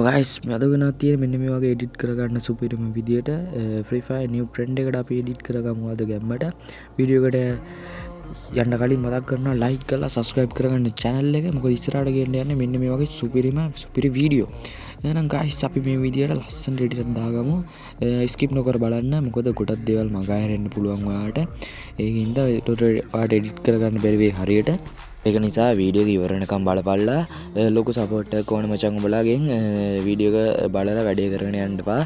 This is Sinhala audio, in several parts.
ගයිස් අදගෙන තියෙන මෙන්න මේ වගේ එඩිට් කරගන්න සුපිරිම විදියට Free Fire new trend එකට අපි එඩිට් කරගමු අද ගැම්මට වීඩියෝ එකට යන්න කලින් මතක් කරනවා like කරලා subscribe කරගන්න channel එක මොකද ඉස්සරහට ගෙන්න යන්නේ මෙන්න මේ වගේ සුපිරි වීඩියෝ එහෙනම් ගයිස් අපි මේ විදියට ලස්සන එඩිට් එකක් දාගමු skip නොකර බලන්න මොකද ගොඩක් දේවල් මගා හැරෙන්න පුළුවන් ඔයාලට ඒකින්ද ඔයාලට එඩිට් කරගන්න බැරි වෙයි හරියට ඒක නිසා වීඩියෝ එක ඉවර වෙනකම් බලපල්ලා ලොකු සපෝට් එකක් ඕනේ මචං උඹලාගෙන් වීඩියෝ එක බලලා වැඩේ කරගෙන යන්න එපා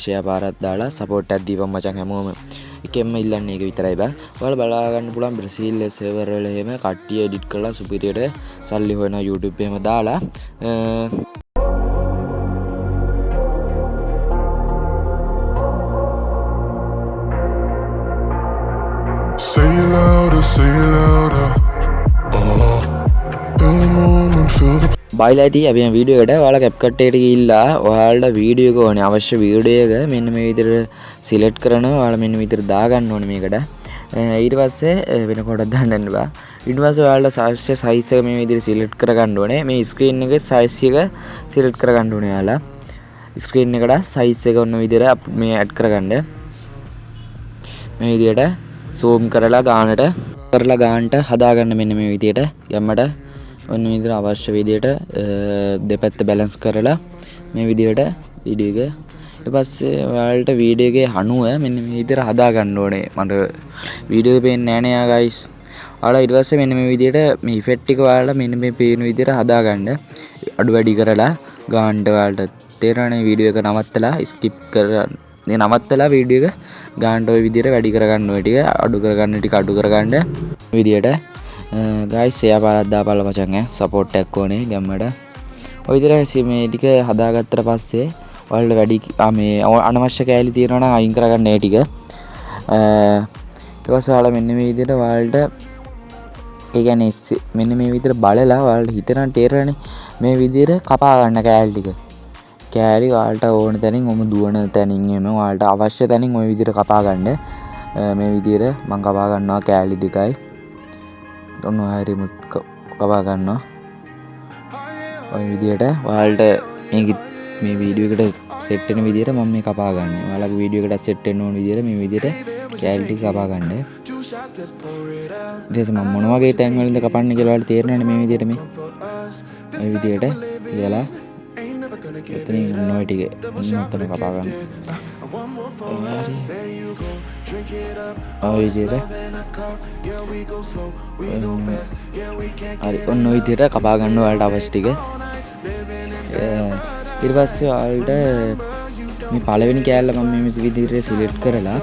ෂෙයා පාරක් දාලා සපෝට් එකක් දීපන් මචං හැමෝම එකෙන්ම ඉල්ලන්නේ ඒක විතරයි බං ඔයාලා බලා ගන්න පුළුවන් බ්‍රසීල් සර්වර් වල එහෙම කට්ටිය එඩිට් කරලා සුපිරියට සල්ලි හොයනවා YouTube එහෙම දාලා Say it louder. Feel the moment, feel the බයිලා ඉතින් අපි මේ වීඩියෝ එකට ඔයාලා CapCut එකට ගිහිල්ලා ඔයාලට වීඩියෝ එක ඕනේ අවශ්‍ය වීඩියෝ එක මෙන්න මේ විදිහට සිලෙක්ට් කරනවා ඔයාලා මෙන්න විදිහට දාගන්න ඕනේ මේකට ඊට පස්සේ වෙන කොටක් දාන්න යන්න බෑ ඊට පස්සේ ඔයාලට අවශ්‍ය size එක මේ විදිහට සිලෙක්ට් කරගන්න ඕනේ මේ ස්ක්‍රීන් එකේ size එක සිලෙක්ට් කරගන්න ඕනේ ඔයාලා ස්ක්‍රීන් එකට size එක ඔන්න විදිහට මේ ඇඩ් කරගන්න මේ විදිහට zoom කරලා ගානට හදාගන්න මෙන්න මේ විදිහට ගැම්මට ඔන්න විදිහට අවශ්‍ය විදිහට දෙපැත්ත බැලන්ස් කරලා මේ විදිහට වීඩියෝ එක ඊට පස්සේ ඔයාලට වීඩියෝ එකේ හනුව මෙන්න මේ විදිහට හදා ගන්න ඕනේ මට වීඩියෝ එක පේන්නේ නැහැ නේ ගයිස් ඔයාලා ඊට පස්සේ මෙන්න මේ විදිහට මේ ඉෆෙක්ට් එක ඔයාලා මෙන්න මේ පේන විදිහට හදා ගන්න අඩු වැඩි කරලා ගානට ඔයාලට තේරෙන්නේ වීඩියෝ එක නවත්තලා ස්කිප් කරලා නවත්තලා වීඩියෝ එක ගානට ඔය විදිහට වැඩි කරගන්න ඔය ටික අඩු කරගන්න විදිහට guys ෂෙයා පාරක් දාපල්ලා මචං සපෝට් එකක් ඕනේ ගැම්මට ඔය විදිහට මේ ටික හදාගත්තට පස්සේ ඔයාලට වැඩි මේ අනවශ්‍ය කෑලි තියෙනවා නම් අයින් කරගන්න ඒ ටික ඊට පස්සේ ඔයාලා මෙන්න මේ විදිහට ඔයාලට ඒ කියන්නේ මෙන්න මේ විදිහට බලලා ඔයාලට හිතන තේරෙන්නේ මේ විදිහට කපා ගන්න කෑලි ඔයාලට ඕන තැනින් ඔම දුවන තැනින් එම ඔයාලට අවශ්‍ය තැනින් ওই විදිහට කපා ගන්න මේ විදිහට මම කපා ගන්නවා කෑලි දෙකයි ඔන්න හරියම කපා ගන්නවා ඔය විදිහට ඔයාලට මේ වීඩියෝ එකට සෙට් වෙන විදිහට මම මේ කපා ගන්න. ඔයාලගේ වීඩියෝ එකට සෙට් වෙන්න ඕන විදිහට මේ විදිහට කැලි ටික කපා ගන්න. ඊට පස්සේ මම මොන වගේ තැන් වලින්ද කපන්නේ කියලා ඔයාලට තේරෙනවනේ මේ විදිහට මේ විදිහට තියලා එතනින් ඔය ටික මෙතන කපා ගන්න. ඔය විදිහට හරි ඔන්න ඔය විදිහට කපා ගන්න ඔයාලට අවශ්‍ය ටික ඊට පස්සේ ඔයාලට මේ පළවෙනි කෑල්ල මම මේ විදිහට සිලෙක්ට් කරලා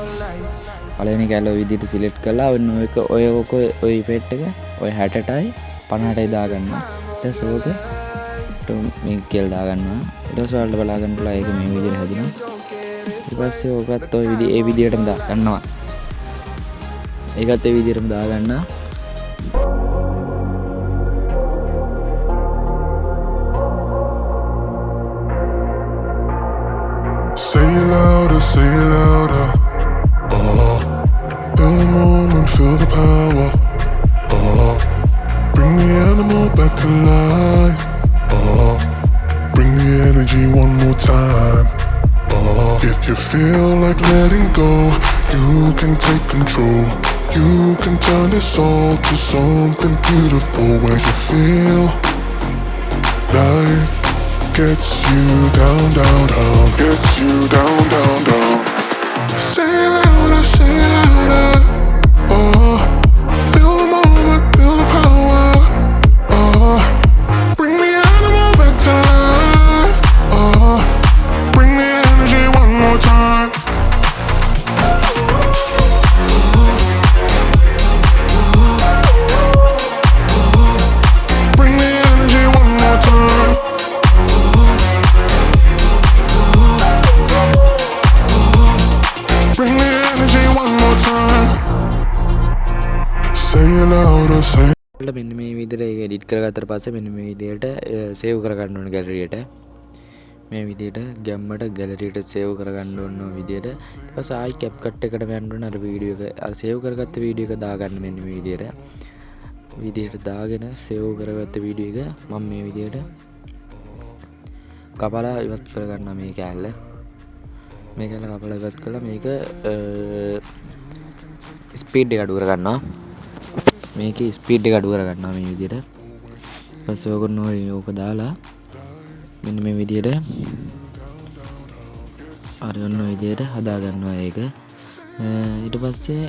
පළවෙනි කෑල්ල ඔය විදිහට සිලෙක්ට් කරලා ඔය ඉෆෙක්ට් එක ඔය 60ටයි 50ටයි දාගන්නවා ඊට පස්සේ ඕක මේ කියලා දාගන්නවා ඊට පස්සේ ඔයාලට බලා ගන්න පුළුවන් ඒක මේ විදිහට හදිනවා ඊට පස්සේ ඕකත් ඔය ඒ විදිහටම දාගන්නවා ඒකත් ඒ විදිහටම දාගන්නවා Say it louder. Feel the moment, feel the power. Bring the animal back to life. Bring the energy one more time. If you feel like letting go, you can take control. You can turn this all to something beautiful where you feel life gets you down, gets you down. Say it louder. Feel the moment, feel the power. Bring the animal back to life. Bring the energy one more time. Bring the energy one more time. Bring the energy one more time. Say it louder, say it. මෙන්න මේ විදිහට ඒක එඩිට් කරගත්තට පස්සේ මෙන්න මේ විදිහට සේව් කරගන්න ඕන ගැලරියට මේ විදිහට ගැම්මට ගැලරියට සේව් කරගන්න ඕන විදිහට ඊට පස්සේ ආයි CapCut එකට යන්න ඕන අර වීඩියෝ එක අර සේව් කරගත්ත වීඩියෝ එක දාගන්න මෙන්න මේ විදිහට දාගෙන සේව් කරගත්ත වීඩියෝ එක මම මේ විදිහට කපලා ඉවත් කරගන්නවා මේ කෑල්ල. මේ කෑල්ල කපලා ඉවත් කළා මේක ස්පීඩ් එක අඩු කරගන්නවා. මේකේ ස්පීඩ් එක අඩු කරගන්නවා මේ විදිහට. ඊපස්සේ ඕක දාලා මෙන්න මේ විදිහට අර ඔන්න ඔය විදිහට හදා ගන්නවා ඒක. ඊට පස්සේ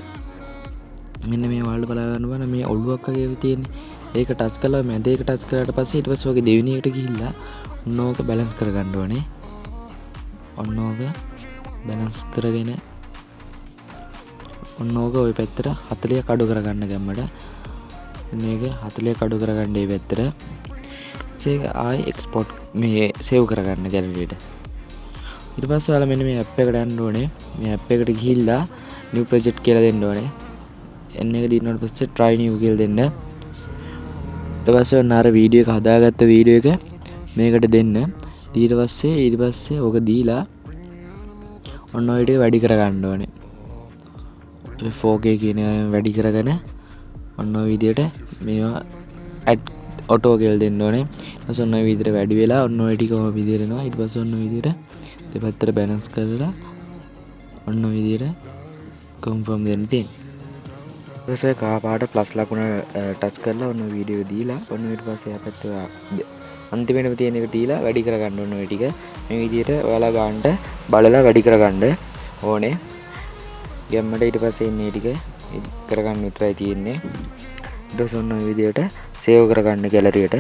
මෙන්න මේ වලට බලා ගන්නවා මේ ඔළුවක් වගේ තියෙන්නේ. ඒක ටච් කළා මැද ඒක ටච් කරාට පස්සේ ඊට පස්සේ ඔගේ දෙවෙනි එකට ගිහිල්ලා ඔන්න ඕක බැලන්ස් කරගන්න ඕනේ. ඔන්න ඕක බැලන්ස් කරගෙන ඔන්න ඕක ওই පැත්තට 40ක් අඩු කරගන්න ගැම්මට. මේක 40ක් අඩු කරගන්න මේ පැත්තට. ඒක ආයි එක්ස්පෝර්ට් මේ සේව් කරගන්න ගැලරියට. ඊට පස්සේ ඔයාලා මෙන්න මේ ඇප් එකට යන්න ඕනේ. මේ ඇප් එකට ගිහිල්ලා new project කියලා දෙන්න ඕනේ. එන්න එක දිනුවාට පස්සේ try new කියලා දෙන්න. ඊට පස්සේ ඔන්න අර වීඩියෝ එක හදාගත්ත වීඩියෝ එක මේකට දෙන්න. ඊට පස්සේ ඕක දීලා ඔන්න ඔය ටික වැඩි කරගන්න ඕනේ. 4K කියන වැඩි කරගෙන ඔන්න ඔය විදියට මේවා ඇඩ් ඔටෝ කියලා දෙන්න ඕනේ. ඊට පස්සේ ඔන්න ඔය විදියට වැඩි වෙලා ඔන්න ඔය ටික ඔය විදියට එනවා. ඊට පස්සේ ඔන්න ඔය විදියට දෙපැත්තට බැලන්ස් කරලා ඔන්න ඔය විදියට කන්ෆර්ම් දෙන්න තියෙනවා. ඊට පස්සේ කහපාට ප්ලස් ලකුණ ටච් කරලා ඔන්න ඔය වීඩියෝ දීලා ඔන්න ඊට පස්සේ අපිට අන්තිමේටම තියෙන එක දීලා වැඩි කරගන්න ඕන ඔය ටික. මේ විදියට ඔයාලා ගන්නට බලලා වැඩි කරගන්න ඕනේ. ගැම්මට ඊට පස්සේ ඉන්නේ ටික කරගන්න විතරයි තියෙන්නේ. ඊට පස්සේ ඔන්න ඔය විදියට සේව් කරගන්න ගැලරියට.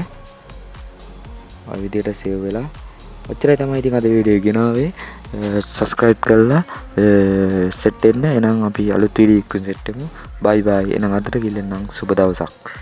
ඔය විදියට සේව් වෙලා ඔච්චරයි තමයි ඉතින් අද වීඩියෝ එක ගෙනාවේ. සබ්ස්ක්‍රයිබ් කරලා සෙට් වෙන්න. එහෙනම් අපි අලුත් වීඩියෝ එකකින් සෙට් වෙමු. බයි බයි. එහෙනම් අදට ගිල්ලෙන්නම් සුබ දවසක්.